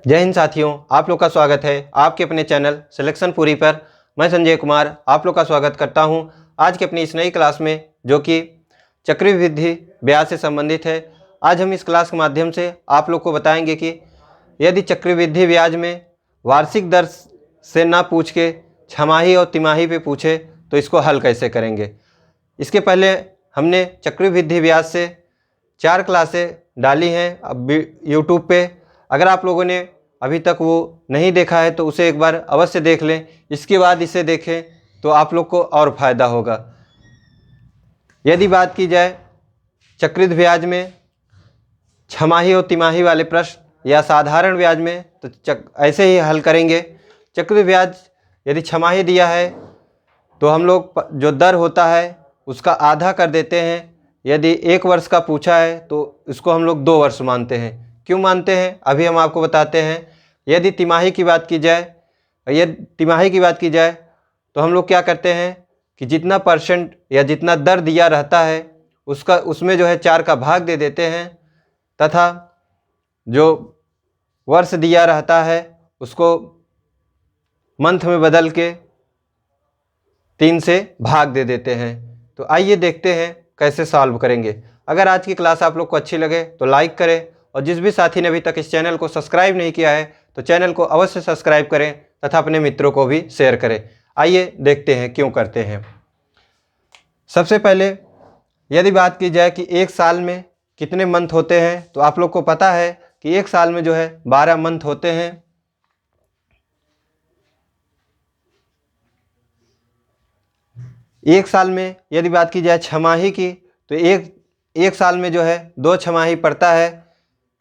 जय हिंद साथियों, आप लोग का स्वागत है आपके अपने चैनल सिलेक्शन पूरी पर। मैं संजय कुमार आप लोग का स्वागत करता हूं आज की अपनी इस नई क्लास में, जो कि चक्रवृद्धि ब्याज से संबंधित है। आज हम इस क्लास के माध्यम से आप लोग को बताएंगे कि यदि चक्रवृद्धि ब्याज में वार्षिक दर से ना पूछ के छमाही और तिमाही पे पूछे तो इसको हल कैसे करेंगे। इसके पहले हमने चक्रवृद्धि ब्याज से 4 क्लासें डाली हैं अब यूट्यूब पे। अगर आप लोगों ने अभी तक वो नहीं देखा है तो उसे एक बार अवश्य देख लें, इसके बाद इसे देखें तो आप लोग को और फ़ायदा होगा। यदि बात की जाए चक्रवृद्धि ब्याज में छमाही और तिमाही वाले प्रश्न या साधारण ब्याज में, तो ऐसे ही हल करेंगे। चक्रवृद्धि ब्याज यदि छमाही दिया है तो हम लोग जो दर होता है उसका आधा कर देते हैं। यदि 1 वर्ष का पूछा है तो इसको हम लोग 2 वर्ष मानते हैं। क्यों मानते हैं अभी हम आपको बताते हैं। यदि तिमाही की बात की जाए तो हम लोग क्या करते हैं कि जितना परसेंट या जितना दर दिया रहता है उसमें जो है 4 का भाग दे देते हैं, तथा जो वर्ष दिया रहता है उसको मंथ में बदल के 3 से भाग दे देते हैं। तो आइए देखते हैं कैसे सॉल्व करेंगे। अगर आज की क्लास आप लोग को अच्छी लगे तो लाइक करें, और जिस भी साथी ने अभी तक इस चैनल को सब्सक्राइब नहीं किया है तो चैनल को अवश्य सब्सक्राइब करें तथा अपने मित्रों को भी शेयर करें। आइए देखते हैं क्यों करते हैं। सबसे पहले यदि बात की जाए कि 1 साल में कितने मंथ होते हैं, तो आप लोग को पता है कि 1 साल में जो है 12 मंथ होते हैं। एक साल में यदि बात की जाए छमाही की, तो एक साल में जो है 2 छमाही पड़ता है।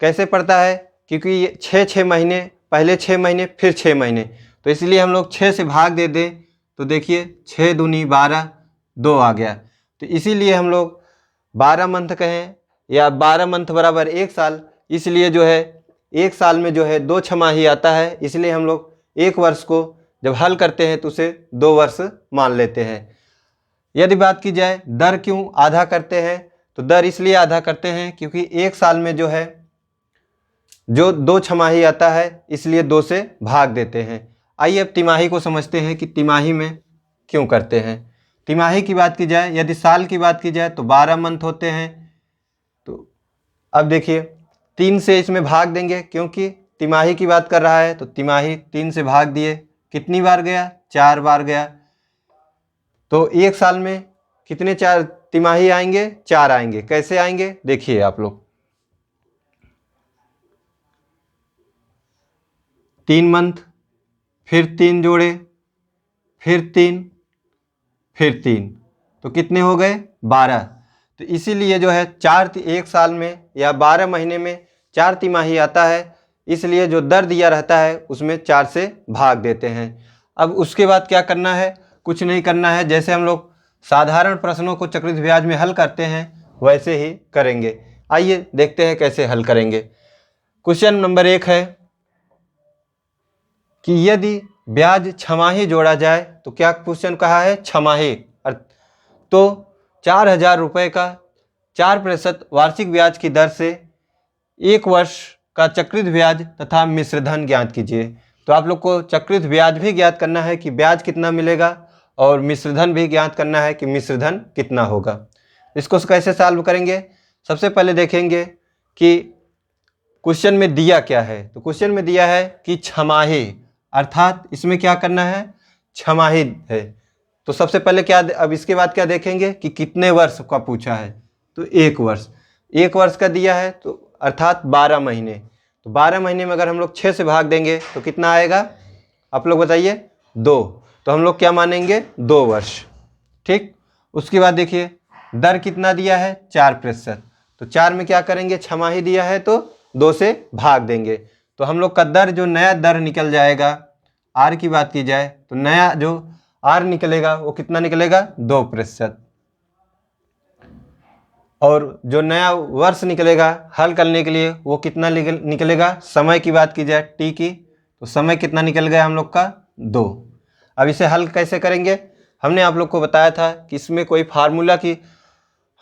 कैसे पड़ता है, क्योंकि ये 6 महीने, पहले 6 महीने फिर 6 महीने, तो इसलिए हम लोग 6 से भाग दे दें तो देखिए 6 दूनी 12, 2 आ गया। तो इसीलिए हम लोग 12 मंथ कहें या 12 मंथ बराबर 1 साल, इसलिए जो है 1 साल में जो है 2 छमाही आता है। इसलिए हम लोग 1 वर्ष को जब हल करते हैं तो उसे 2 वर्ष मान लेते हैं। यदि बात की जाए दर क्यों आधा करते हैं, तो दर इसलिए आधा करते हैं क्योंकि 1 साल में जो है जो 2 छमाही आता है इसलिए 2 से भाग देते हैं। आइए अब तिमाही को समझते हैं कि तिमाही में क्यों करते हैं। तिमाही की बात की जाए, यदि साल की बात की जाए तो 12 मंथ होते हैं। तो अब देखिए 3 से इसमें भाग देंगे, क्योंकि तिमाही की बात कर रहा है तो तिमाही 3 से भाग दिए, कितनी बार गया, 4 बार गया। तो 1 साल में कितने 4 तिमाही आएंगे, 4 आएंगे। कैसे आएंगे देखिए आप लोग, 3 मंथ, फिर 3 जोड़े, फिर 3, फिर 3, तो कितने हो गए, 12। तो इसीलिए जो है 1 साल में या 12 महीने में 4 तिमाही आता है, इसलिए जो दर दिया रहता है उसमें 4 से भाग देते हैं। अब उसके बाद क्या करना है, कुछ नहीं करना है। जैसे हम लोग साधारण प्रश्नों को चक्रवृद्धि ब्याज में हल करते हैं वैसे ही करेंगे। आइए देखते हैं कैसे हल करेंगे। क्वेश्चन नंबर 1 है कि यदि ब्याज छमाही जोड़ा जाए, तो क्या क्वेश्चन कहा है, छमाही, तो 4,000 रुपये का 4% वार्षिक ब्याज की दर से 1 वर्ष का चक्रवृद्धि ब्याज तथा मिश्रधन ज्ञात कीजिए। तो आप लोग को चक्रवृद्धि ब्याज भी ज्ञात करना है कि ब्याज कितना मिलेगा, और मिश्रधन भी ज्ञात करना है कि मिश्रधन कितना होगा। इसको कैसे सॉल्व करेंगे, सबसे पहले देखेंगे कि क्वेश्चन में दिया क्या है। तो क्वेश्चन में दिया है कि छमाही, अर्थात इसमें क्या करना है, छमाही है। तो सबसे पहले क्या, अब इसके बाद क्या देखेंगे कि कितने वर्ष का पूछा है, तो 1 वर्ष। 1 वर्ष का दिया है तो अर्थात 12 महीने। तो 12 महीने में अगर हम लोग 6 से भाग देंगे तो कितना आएगा, आप लोग बताइए, 2। तो हम लोग क्या मानेंगे, 2 वर्ष। ठीक, उसके बाद देखिए दर कितना दिया है, 4%। तो 4 में क्या करेंगे, छमाही दिया है तो 2 से भाग देंगे। तो हम लोग का दर, जो नया दर निकल जाएगा, आर की बात की जाए तो नया जो आर निकलेगा वो कितना निकलेगा, 2%। और जो नया वर्ष निकलेगा हल करने के लिए वो कितना निकलेगा, समय की बात की जाए टी की, तो समय कितना निकल गया हम लोग का, 2। अब इसे हल कैसे करेंगे, हमने आप लोग को बताया था कि इसमें कोई फार्मूला की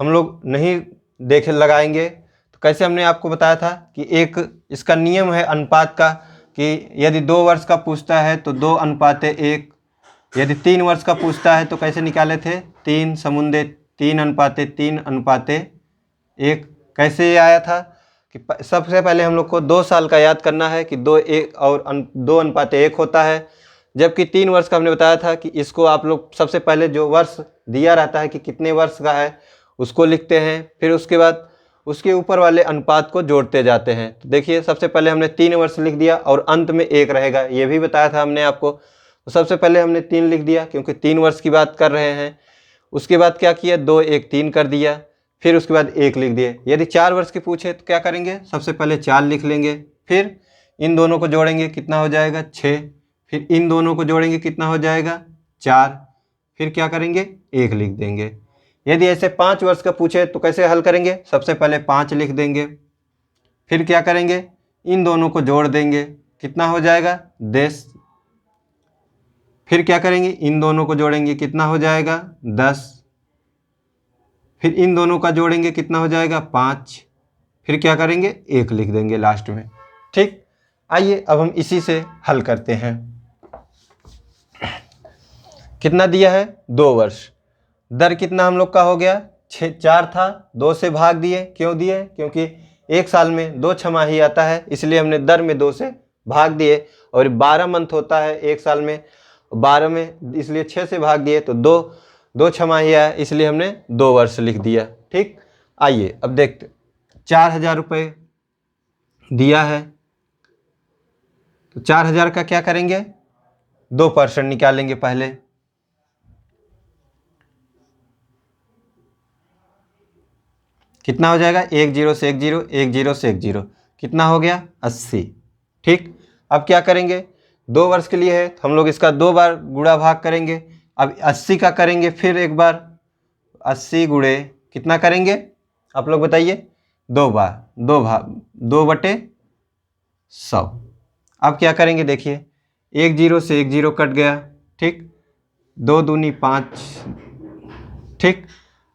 हम लोग नहीं लगाएंगे। तो कैसे हमने आपको बताया था कि एक इसका नियम है अनुपात का, कि यदि 2 वर्ष का पूछता है तो 2:1, यदि 3 वर्ष का पूछता है तो कैसे निकाले थे, 3:3:3:1। कैसे ये आया था कि सबसे पहले हम लोग को 2 साल का याद करना है कि 2:1 और 2:1 होता है, जबकि 3 वर्ष का हमने बताया था कि इसको आप लोग सबसे पहले जो वर्ष दिया रहता है कि कितने वर्ष का है उसको लिखते हैं, फिर उसके बाद उसके ऊपर वाले अनुपात को जोड़ते जाते हैं। तो देखिए सबसे पहले हमने 3 वर्ष लिख दिया और अंत में 1 रहेगा, ये भी बताया था हमने आपको। तो सबसे पहले हमने 3 लिख दिया क्योंकि 3 वर्ष की बात कर रहे हैं। उसके बाद क्या किया, 2 1 3 कर दिया, फिर उसके बाद 1 लिख दिए। यदि 4 वर्ष के पूछे तो क्या करेंगे, सबसे पहले 4 लिख लेंगे, फिर इन दोनों को जोड़ेंगे, कितना हो जाएगा 6, फिर इन दोनों को जोड़ेंगे, कितना हो जाएगा 4, फिर क्या करेंगे 1 लिख देंगे। यदि ऐसे 5 वर्ष का पूछे तो कैसे हल करेंगे, सबसे पहले 5 लिख देंगे, फिर क्या करेंगे इन दोनों को जोड़ देंगे, कितना हो जाएगा 10, फिर क्या करेंगे इन दोनों को जोड़ेंगे, कितना हो जाएगा 10, फिर इन दोनों का जोड़ेंगे, कितना हो जाएगा 5, फिर क्या करेंगे 1 लिख देंगे लास्ट में। ठीक, आइए अब हम इसी से हल करते हैं। कितना दिया है 2 वर्ष, दर कितना हम लोग का हो गया 4 था, 2 से भाग दिए, क्यों दिए, क्योंकि एक साल में 2 छमाही आता है इसलिए हमने दर में 2 से भाग दिए, और 12 मंथ होता है एक साल में, 12 में इसलिए 6 से भाग दिए, तो 2 छमाही आया इसलिए हमने 2 वर्ष लिख दिया। ठीक, आइए अब देखते, 4,000 रुपये दिया है तो 4,000 का क्या करेंगे, 2% निकालेंगे पहले, कितना हो जाएगा 1 0 से 1 0, 1 0 से 1 0, कितना हो गया 80। ठीक, अब क्या करेंगे, 2 वर्ष के लिए है तो हम लोग इसका 2 बार गुणा भाग करेंगे। अब 80 का करेंगे फिर एक बार, 80 गुणे कितना करेंगे आप लोग बताइए, 2 बार, 2 भाग 2/100। अब क्या करेंगे, देखिए 1 0 से 1 0 कट गया, ठीक, 2 दूनी 5, ठीक।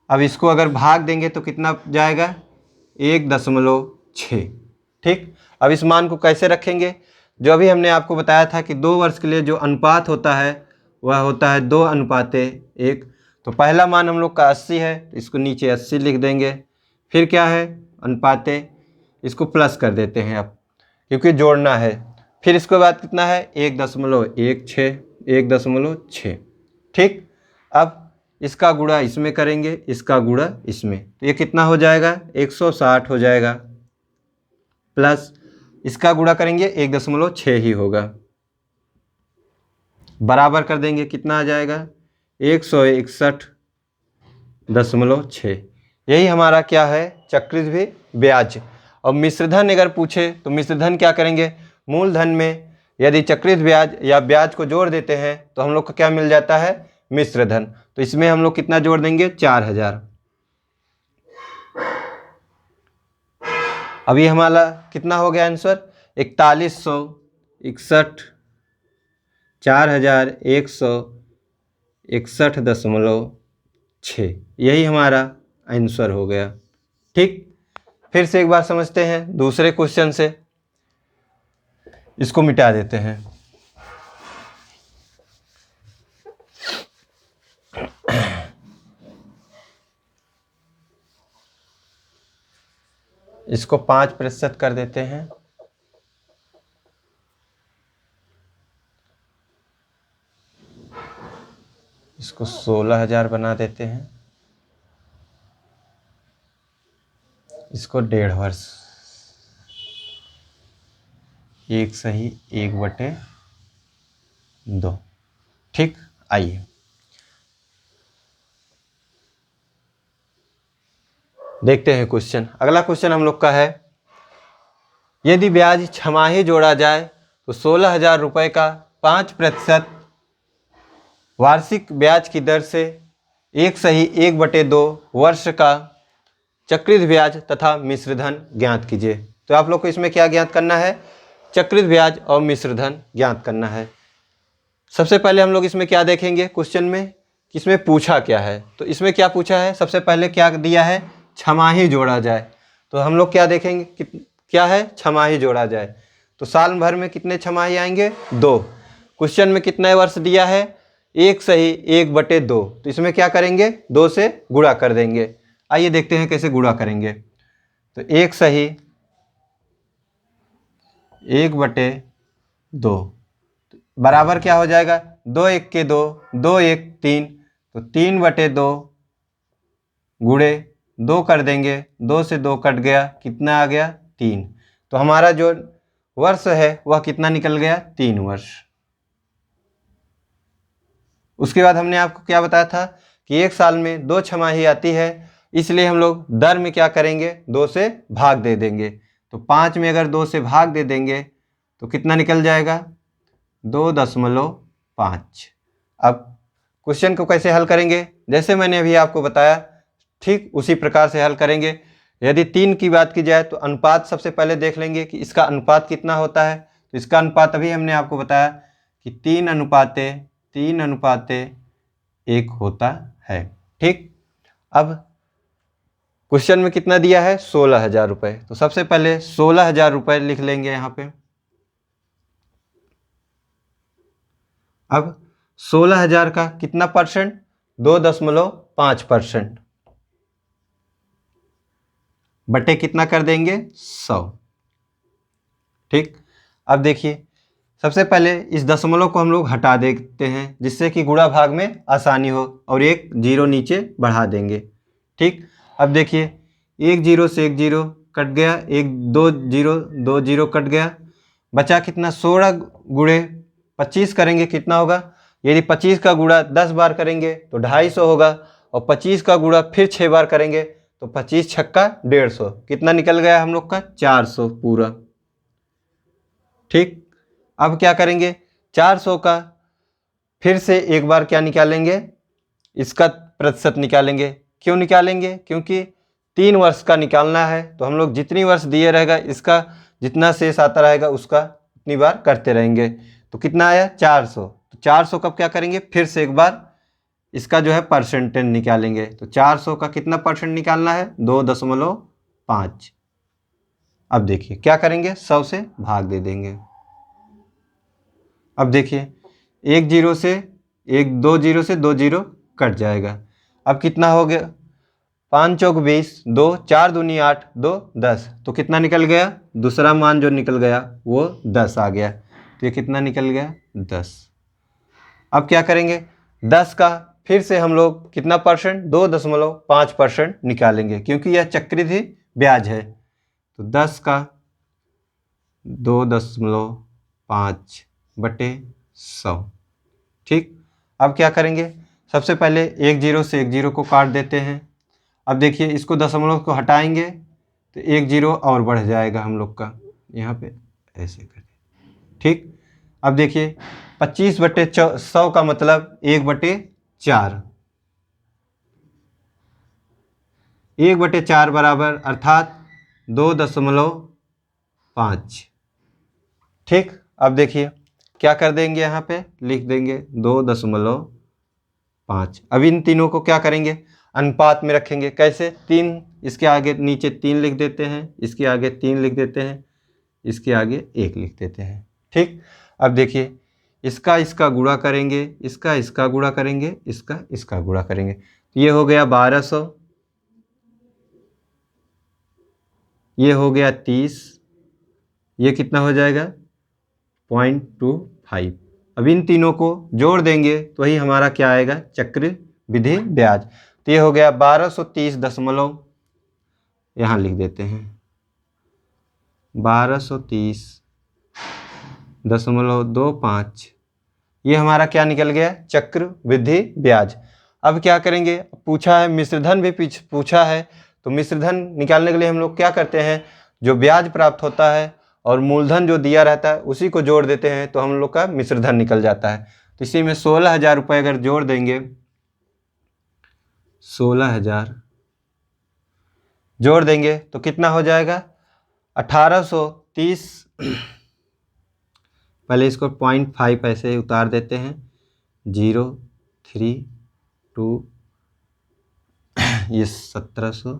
अब इसको अगर भाग देंगे तो कितना जाएगा 1.6। ठीक, अब इस मान को कैसे रखेंगे, जो अभी हमने आपको बताया था कि 2 वर्ष के लिए जो अनुपात होता है वह होता है 2:1। तो पहला मान हम लोग का 80 है तो इसको नीचे 80 लिख देंगे, फिर क्या है अनुपाते, इसको प्लस कर देते हैं अब क्योंकि जोड़ना है, फिर इसके बाद कितना है 1.6। ठीक, अब इसका गुणा इसमें करेंगे, इसका गुणा इसमें, तो ये कितना हो जाएगा 160 हो जाएगा, प्लस इसका गुणा करेंगे 1.6 ही होगा, बराबर कर देंगे, कितना आ जाएगा 161.6। यही हमारा क्या है चक्रवृद्धि ब्याज। और मिश्रधन अगर पूछे तो मिश्रधन क्या करेंगे, मूलधन में यदि चक्रवृद्धि ब्याज या ब्याज को जोड़ देते हैं तो हम लोग को क्या मिल जाता है मिश्रधन। तो इसमें हम लोग कितना जोड़ देंगे 4,000। अभी हमारा कितना हो गया आंसर 4161, 4161.6, यही हमारा आंसर हो गया। ठीक, फिर से एक बार समझते हैं दूसरे क्वेश्चन से, इसको मिटा देते हैं। इसको 5% कर देते हैं, इसको 16,000 बना देते हैं, इसको 1.5 वर्ष, 1 सही 1/2। ठीक, आइए देखते हैं क्वेश्चन। अगला क्वेश्चन हम लोग का है, यदि ब्याज छमाही जोड़ा जाए तो 16,000 रुपये का 5% वार्षिक ब्याज की दर से 1 सही 1/2 वर्ष का चक्रवृद्धि ब्याज तथा मिश्रधन ज्ञात कीजिए। तो आप लोग को इसमें क्या ज्ञात करना है, चक्रवृद्धि ब्याज और मिश्रधन ज्ञात करना है। सबसे पहले हम लोग इसमें क्या देखेंगे क्वेश्चन में कि इसमें पूछा क्या है। तो इसमें क्या पूछा है, सबसे पहले क्या दिया है छमाही जोड़ा जाए। तो हम लोग क्या देखेंगे कि क्या है छमाही जोड़ा जाए। तो साल भर में कितने छमाही आएंगे? 2। क्वेश्चन में कितने वर्ष दिया है? 1 सही 1/2। तो इसमें क्या करेंगे? 2 से गुणा कर देंगे। आइए देखते हैं कैसे गुणा करेंगे। तो 1 सही 1/2 बराबर क्या हो जाएगा? 2 1 के 2, 2 1 3, तो 3/2 गुणे 2 कर देंगे, 2 से 2 कट गया, कितना आ गया? 3। तो हमारा जो वर्ष है वह कितना निकल गया? 3 वर्ष। उसके बाद हमने आपको क्या बताया था कि एक साल में 2 छमाही आती है, इसलिए हम लोग दर में क्या करेंगे? 2 से भाग दे देंगे। तो 5 में अगर 2 से भाग दे देंगे तो कितना निकल जाएगा? 2.5। अब क्वेश्चन को कैसे हल करेंगे? जैसे मैंने अभी आपको बताया ठीक उसी प्रकार से हल करेंगे। यदि 3 की बात की जाए तो अनुपात सबसे पहले देख लेंगे कि इसका अनुपात कितना होता है। तो इसका अनुपात अभी हमने आपको बताया कि 3:1 होता है। ठीक, अब क्वेश्चन में कितना दिया है? 16,000 रुपये। तो सबसे पहले 16,000 रुपये लिख लेंगे यहाँ पे। अब 16,000 का कितना परसेंट? 2.5% बटे कितना कर देंगे? 100। ठीक, अब देखिए सबसे पहले इस दशमलव को हम लोग हटा देते हैं जिससे कि गुणा भाग में आसानी हो, और एक जीरो नीचे बढ़ा देंगे। ठीक, अब देखिए 1 0 से 1 0 कट गया, 2 0 कट गया, बचा कितना? 16 गुणे 25 करेंगे कितना होगा? यदि 25 का गुणा 10 बार करेंगे तो 250 होगा, और 25 का गुणा फिर 6 बार करेंगे तो 25 छक्का 150। कितना निकल गया हम लोग का? 400 पूरा। ठीक, अब क्या करेंगे? 400 का फिर से एक बार क्या निकालेंगे? इसका प्रतिशत निकालेंगे। क्यों निकालेंगे? क्योंकि 3 वर्ष का निकालना है, तो हम लोग जितनी वर्ष दिए रहेगा इसका जितना शेष आता रहेगा उसका उतनी बार करते रहेंगे। तो कितना आया? 400। तो 400 का क्या करेंगे? फिर से एक बार इसका जो है परसेंटेज निकालेंगे। तो 400 का कितना परसेंट निकालना है? 2.5। अब देखिए क्या करेंगे? 100 से भाग दे देंगे। अब देखिए 1 0 से 2 0 से 2 0 कट जाएगा। अब कितना हो गया? 5 चौक 20, 2 4 दूनी 8, 2 10। तो कितना निकल गया? दूसरा मान जो निकल गया वो 10 आ गया। तो ये कितना निकल गया? 10। अब क्या करेंगे? 10 का फिर से हम लोग कितना परसेंट? 2.5% निकालेंगे, क्योंकि यह चक्रवृद्धि ब्याज है। तो 10 का 2.5 बटे 100। ठीक, अब क्या करेंगे? सबसे पहले 1 0 से 1 0 को काट देते हैं। अब देखिए इसको दशमलव को हटाएंगे तो 1 0 और बढ़ जाएगा हम लोग का, यहाँ पे ऐसे करें। ठीक, अब देखिए 25/100 का मतलब 1/4। 1/4 बराबर अर्थात 2.5। ठीक, अब देखिए क्या कर देंगे? यहाँ पे लिख देंगे 2.5। अब इन तीनों को क्या करेंगे? अनुपात में रखेंगे। कैसे? 3 इसके आगे नीचे 3 लिख देते हैं, इसके आगे 3 लिख देते हैं, इसके आगे 1 लिख देते हैं। ठीक, अब देखिए इसका गुणा करेंगे, इसका गुणा करेंगे, इसका गुणा करेंगे। तो ये हो गया 1200, ये हो गया 30, ये कितना हो जाएगा? 0.25। अब इन तीनों को जोड़ देंगे तो ही हमारा क्या आएगा? चक्रवृद्धि ब्याज। तो ये हो गया 1230 दशमलव, यहाँ लिख देते हैं 1230.25। ये हमारा क्या निकल गया? चक्रवृद्धि ब्याज। अब क्या करेंगे? पूछा है मिश्रधन भी पूछा है, तो मिश्रधन निकालने के लिए हम लोग क्या करते हैं? जो ब्याज प्राप्त होता है और मूलधन जो दिया रहता है उसी को जोड़ देते हैं, तो हम लोग का मिश्रधन निकल जाता है। तो इसी में 16,000 रुपये अगर जोड़ देंगे, 16,000 जोड़ देंगे तो कितना हो जाएगा? 1830। पहले इसको 0.5 ऐसे उतार देते हैं, 0 3 2, ये 1700।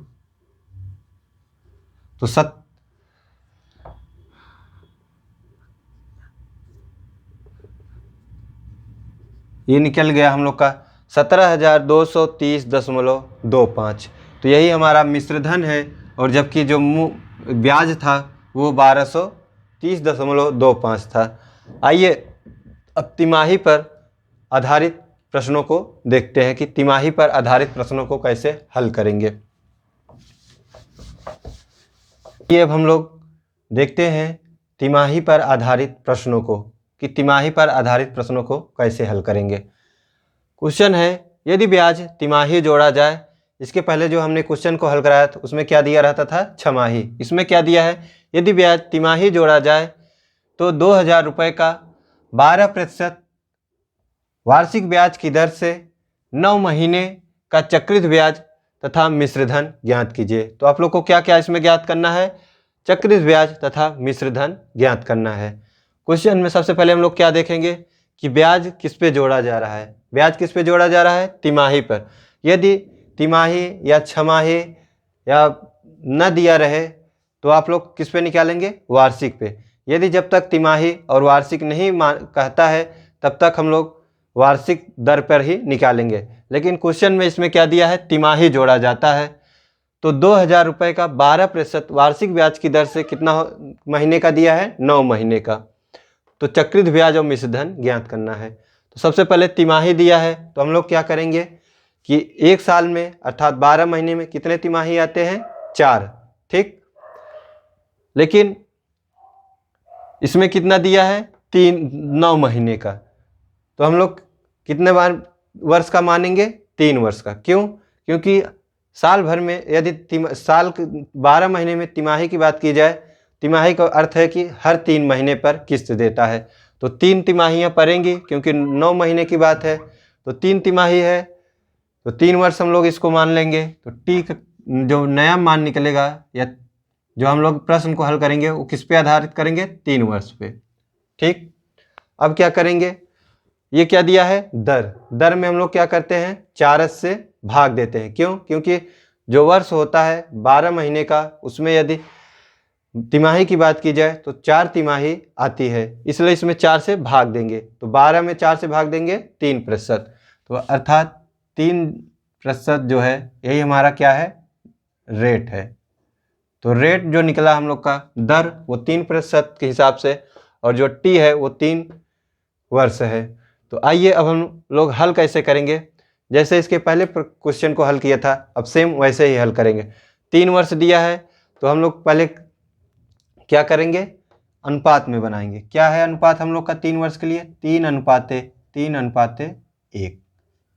तो ये निकल गया हम लोग का 17,230.25। तो यही हमारा मिश्रधन है, और जबकि जो ब्याज था वो 1230.25 था। आइए अब तिमाही पर आधारित प्रश्नों को देखते हैं कि तिमाही पर आधारित प्रश्नों को कैसे हल करेंगे। ये अब हम लोग देखते हैं तिमाही पर आधारित प्रश्नों को, कि तिमाही पर आधारित प्रश्नों को कैसे हल करेंगे। क्वेश्चन है, यदि ब्याज तिमाही जोड़ा जाए। इसके पहले जो हमने क्वेश्चन को हल कराया था उसमें क्या दिया रहता था, छमाही। इसमें क्या दिया है, यदि ब्याज तिमाही जोड़ा जाए तो 2,000 रुपये का 12% वार्षिक ब्याज की दर से 9 महीने का चक्रित ब्याज तथा मिश्रधन ज्ञात कीजिए। तो आप लोग को क्या क्या इसमें ज्ञात करना है, चक्रित ब्याज तथा मिश्रधन ज्ञात करना है। क्वेश्चन में सबसे पहले हम लोग क्या देखेंगे कि ब्याज किस पे जोड़ा जा रहा है। ब्याज किस पे जोड़ा जा रहा है, तिमाही पर। यदि तिमाही या छमाही या न दिया रहे तो आप लोग किस पे निकालेंगे, वार्षिक पे। यदि जब तक तिमाही और वार्षिक नहीं कहता है तब तक हम लोग वार्षिक दर पर ही निकालेंगे। लेकिन क्वेश्चन में इसमें क्या दिया है, तिमाही जोड़ा जाता है। तो 2,000 रुपये का 12% वार्षिक ब्याज की दर से कितना महीने का दिया है, 9 महीने का। तो चक्रित ब्याज और मिश्रधन ज्ञात करना है। तो सबसे पहले तिमाही दिया है, तो हम लोग क्या करेंगे कि एक साल में अर्थात 12 महीने में कितने तिमाही आते हैं, 4। ठीक, लेकिन इसमें कितना दिया है, 9 महीने का। तो हम लोग कितने बार वर्ष का मानेंगे, 3 वर्ष का। क्यों, क्योंकि साल भर में यदि 12 महीने में तिमाही की बात की जाए, तिमाही का अर्थ है कि हर 3 महीने पर किस्त देता है। तो 3 तिमाहियाँ पड़ेंगी, क्योंकि 9 महीने की बात है तो 3 तिमाही है, तो 3 वर्ष हम लोग इसको मान लेंगे। तो टी जो नया मान निकलेगा या जो हम लोग प्रश्न को हल करेंगे वो किस पे आधारित करेंगे, 3 वर्ष पे। ठीक, अब क्या करेंगे, ये क्या दिया है, दर में हम लोग क्या करते हैं, 4 से भाग देते हैं। क्यों, क्योंकि जो वर्ष होता है 12 महीने का, उसमें यदि तिमाही की बात की जाए तो 4 तिमाही आती है, इसलिए इसमें 4 से भाग देंगे। तो 12 में 4 से भाग देंगे 3%। तो अर्थात 3% जो है यही हमारा क्या है, रेट है। तो रेट जो निकला हम लोग का दर वो 3% के हिसाब से, और जो टी है वो 3 वर्ष है। तो आइए अब हम लोग हल कैसे करेंगे। जैसे इसके पहले क्वेश्चन को हल किया था, अब सेम वैसे ही हल करेंगे। 3 वर्ष दिया है तो हम लोग पहले क्या करेंगे, अनुपात में बनाएंगे। क्या है अनुपात हम लोग का 3 वर्ष के लिए, 3:1।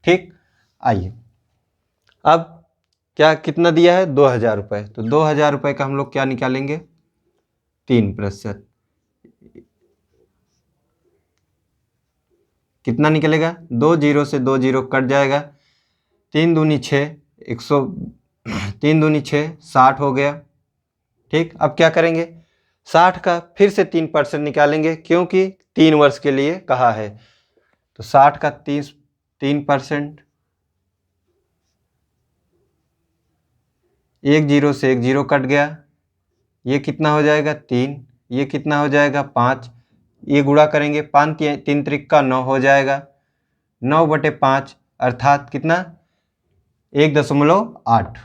ठीक, आइए अब क्या कितना दिया है, 2,000 रुपये। तो 2,000 रुपये का हम लोग क्या निकालेंगे, 3%। कितना निकलेगा, 2 जीरो से 2 जीरो कट जाएगा, 3 दूनी 6, 3 दूनी 6, 60 हो गया। ठीक, अब क्या करेंगे, 60 का फिर से 3% निकालेंगे, क्योंकि 3 वर्ष के लिए कहा है। तो 60 का 3%, 1 जीरो से 1 जीरो कट गया, ये कितना हो जाएगा, 3, ये कितना हो जाएगा, 5, ये गुणा करेंगे, 5 3 त्रिक 9 हो जाएगा, 9/5 अर्थात कितना, 1.8।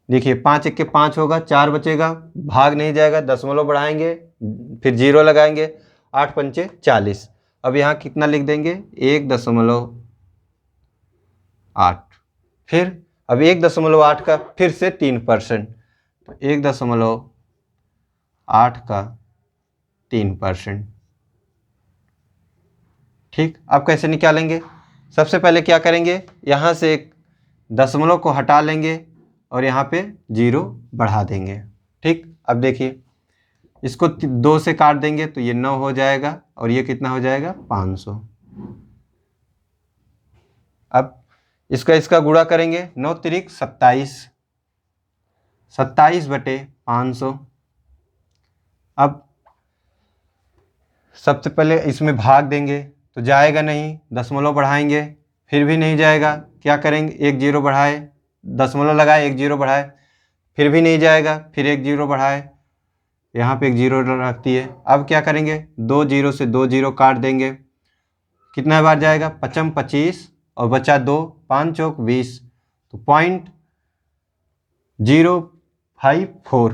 देखिए 5 1 के 5 होगा, 4 बचेगा, भाग नहीं जाएगा, दशमलव बढ़ाएंगे, फिर 0 लगाएंगे, 8 पंचे 40। अब यहाँ कितना लिख देंगे, 1.8। फिर अब 1.8 का फिर से 3%, तो 1.8 का 3%। ठीक, अब कैसे निकालेंगे, सबसे पहले क्या करेंगे, यहाँ से एक दशमलव को हटा लेंगे और यहाँ पे 0 बढ़ा देंगे। ठीक, अब देखिए इसको 2 से काट देंगे तो ये 9 हो जाएगा, और ये कितना हो जाएगा, 500। अब इसका गुणा करेंगे, 9 त्रिक 27, 27/500। अब सबसे पहले इसमें भाग देंगे तो जाएगा नहीं, दशमलव बढ़ाएंगे, फिर भी नहीं जाएगा, क्या करेंगे, 1 जीरो बढ़ाए, दशमलव लगाए, 1 जीरो बढ़ाए, फिर भी नहीं जाएगा, फिर 1 जीरो बढ़ाए, यहाँ पे 1 जीरो रखती है। अब क्या करेंगे, 2 जीरो से 2 जीरो काट देंगे, कितना बार जाएगा, 5 25 और बचा 2, 5 चौक 20, तो 0.054।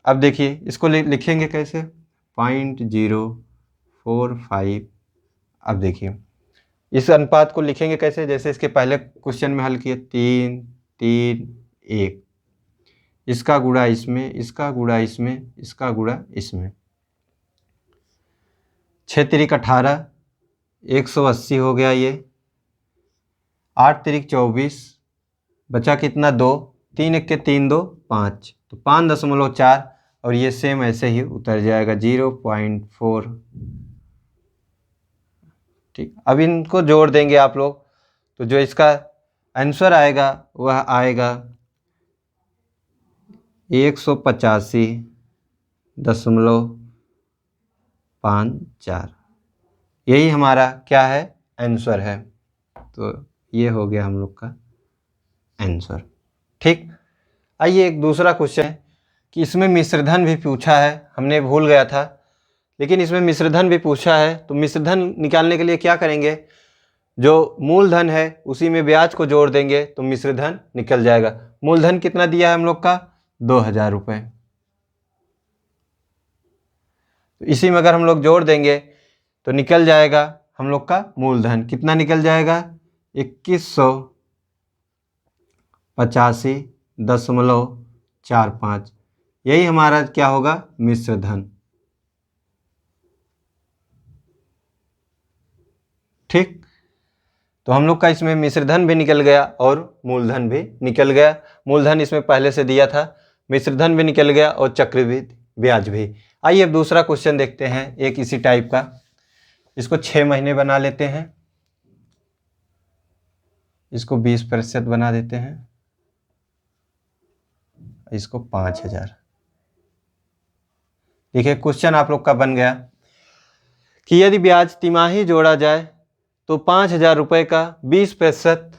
अब देखिए इसको लिखेंगे कैसे, 0.045। अब देखिए इस अनुपात को लिखेंगे कैसे, जैसे इसके पहले क्वेश्चन में हल किए 3 3 1, इसका गुणा इसमें, इसका गुणा इसमें, इसका गुणा इसमें, 6 तिरिक 18, 180 हो गया ये, 8 तिरिक 24, बचा कितना 2, 3 1 के 3 2 5, तो 5.4 और ये सेम ऐसे ही उतर जाएगा 0.4। ठीक, अब इनको जोड़ देंगे आप लोग, तो जो इसका आंसर आएगा वह आएगा 185.54। यही हमारा क्या है, आंसर है। तो ये हो गया हम लोग का आंसर। ठीक, आइए एक दूसरा क्वेश्चन है कि इसमें मिश्रधन भी पूछा है, हमने भूल गया था, लेकिन इसमें मिश्रधन भी पूछा है। तो मिश्रधन निकालने के लिए क्या करेंगे, जो मूलधन है उसी में ब्याज को जोड़ देंगे तो मिश्रधन निकल जाएगा। मूलधन कितना दिया है हम लोग का, 2000 रुपये। तो इसी में अगर हम लोग जोड़ देंगे तो निकल जाएगा हम लोग का मूलधन, कितना निकल जाएगा, 2185.45। यही हमारा क्या होगा, मिश्रधन। ठीक, तो हम लोग का इसमें मिश्रधन भी निकल गया और मूलधन भी निकल गया। मूलधन इसमें पहले से दिया था, मिश्रधन भी निकल गया और चक्रवृद्धि ब्याज भी। आइए अब दूसरा क्वेश्चन देखते हैं, एक इसी टाइप का। इसको 6 महीने बना लेते हैं, इसको 20% बना देते हैं, इसको 5000। देखिए क्वेश्चन आप लोग का बन गया कि यदि ब्याज तिमाही जोड़ा जाए तो 5000 रुपये का 20%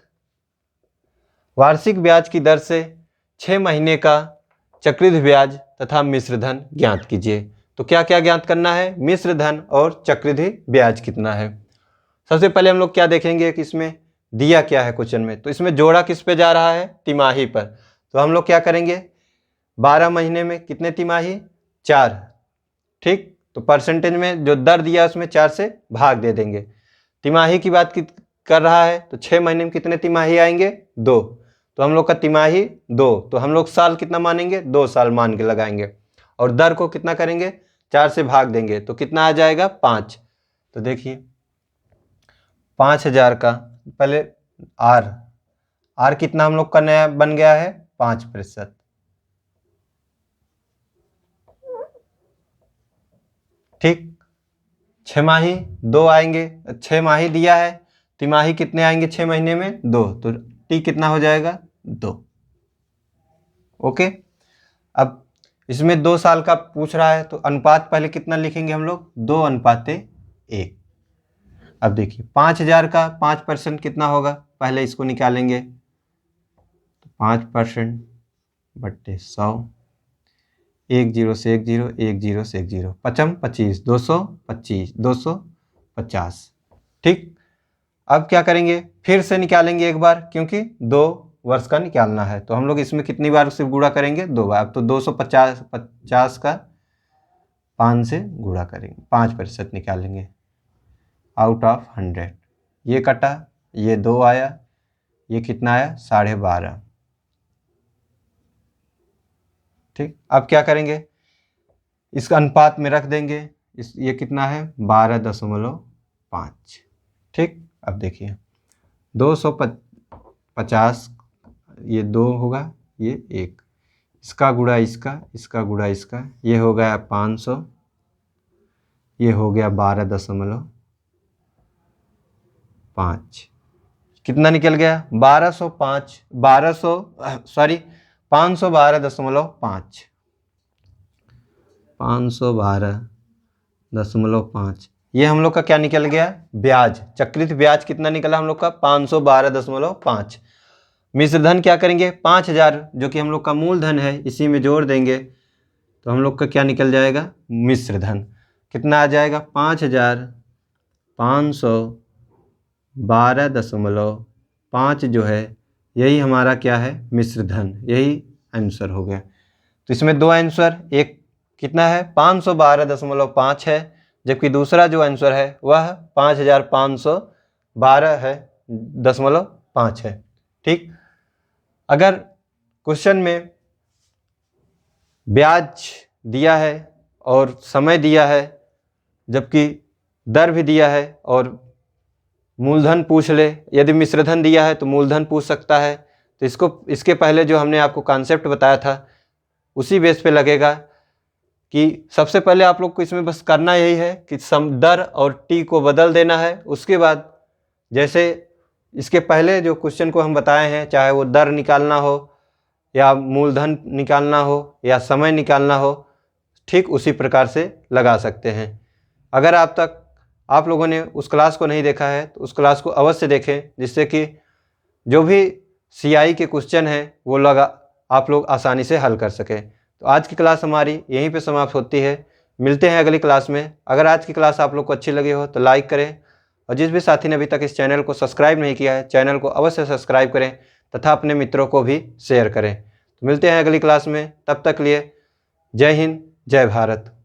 वार्षिक ब्याज की दर से 6 महीने का चक्रवृद्धि ब्याज तथा मिश्रधन ज्ञात कीजिए। तो क्या क्या ज्ञात करना है, मिश्रधन और चक्रवृद्धि ब्याज कितना है। सबसे पहले हम लोग क्या देखेंगे कि इसमें दिया क्या है क्वेश्चन में, तो इसमें जोड़ा किस पे जा रहा है, तिमाही पर। तो हम लोग क्या करेंगे, 12 महीने में कितने तिमाही, 4। ठीक, तो परसेंटेज में जो दर दिया उसमें 4 से भाग दे देंगे। तिमाही की बात कर रहा है तो 6 महीने में कितने तिमाही आएंगे, 2। तो हम लोग का तिमाही 2, तो हम लोग साल कितना मानेंगे, 2 साल मान के लगाएंगे और दर को कितना करेंगे, 4 से भाग देंगे तो कितना आ जाएगा, 5। तो देखिए 5000 का पहले आर कितना हम लोग का नया बन गया है, 5%। ठीक, 6 माही 2 आएंगे, 6 माही दिया है, तिमाही कितने आएंगे 6 महीने में, 2, तो टी कितना हो जाएगा, 2। ओके, अब इसमें 2 साल का पूछ रहा है तो अनुपात पहले कितना लिखेंगे हम लोग, 2:1। अब देखिए 5000 का 5% कितना होगा, पहले इसको निकालेंगे, तो 5% बट्टे 100, 1 0 से 1 0, 1 0 से 1 0, 5 25, 225, 250। ठीक, अब क्या करेंगे, फिर से निकालेंगे एक बार, क्योंकि 2 वर्ष का निकालना है। तो हम लोग इसमें कितनी बार सिर्फ गुणा करेंगे, 2 बार। अब तो 250 का 5 से गुणा करेंगे, 5% निकालेंगे आउट ऑफ 100। ये कटा, ये 2 आया, ये कितना आया, 12.5। ठीक, अब क्या करेंगे, इसका अनुपात में रख देंगे, ये कितना है, 12.5। ठीक, अब देखिए 250, ये 2 होगा, ये 1, इसका गुणा इसका, इसका गुणा इसका, ये हो गया 500, ये हो गया 12.5। कितना निकल गया, 512.5। 512.5। ये हम लोग का क्या निकल गया, ब्याज, चक्रित ब्याज कितना निकला हम लोग का, 512.5। मिश्रधन क्या करेंगे, 5000 जो कि हम लोग का मूलधन है, इसी में जोड़ देंगे तो हम लोग का क्या निकल जाएगा, मिश्रधन। कितना आ जाएगा, 5500 12.5 जो है यही हमारा क्या है, मिश्र धन, यही आंसर हो गया। तो इसमें दो आंसर, एक कितना है 512.5 है, जबकि दूसरा जो आंसर है वह 5512.5 है। ठीक, अगर क्वेश्चन में ब्याज दिया है और समय दिया है, जबकि दर भी दिया है और मूलधन पूछ ले, यदि मिश्रधन दिया है तो मूलधन पूछ सकता है, तो इसके पहले जो हमने आपको कॉन्सेप्ट बताया था उसी बेस पे लगेगा कि सबसे पहले आप लोग को इसमें बस करना यही है कि दर और टी को बदल देना है। उसके बाद जैसे इसके पहले जो क्वेश्चन को हम बताए हैं, चाहे वो दर निकालना हो या मूलधन निकालना हो या समय निकालना हो, ठीक उसी प्रकार से लगा सकते हैं। अगर आप लोगों ने उस क्लास को नहीं देखा है तो उस क्लास को अवश्य देखें, जिससे कि जो भी सीआई के क्वेश्चन हैं वो आप लोग आसानी से हल कर सकें। तो आज की क्लास हमारी यहीं पे समाप्त होती है। मिलते हैं अगली क्लास में। अगर आज की क्लास आप लोग को अच्छी लगी हो तो लाइक करें, और जिस भी साथी ने अभी तक इस चैनल को सब्सक्राइब नहीं किया है, चैनल को अवश्य सब्सक्राइब करें तथा अपने मित्रों को भी शेयर करें। तो मिलते हैं अगली क्लास में, तब तक लिए जय हिंद, जय भारत।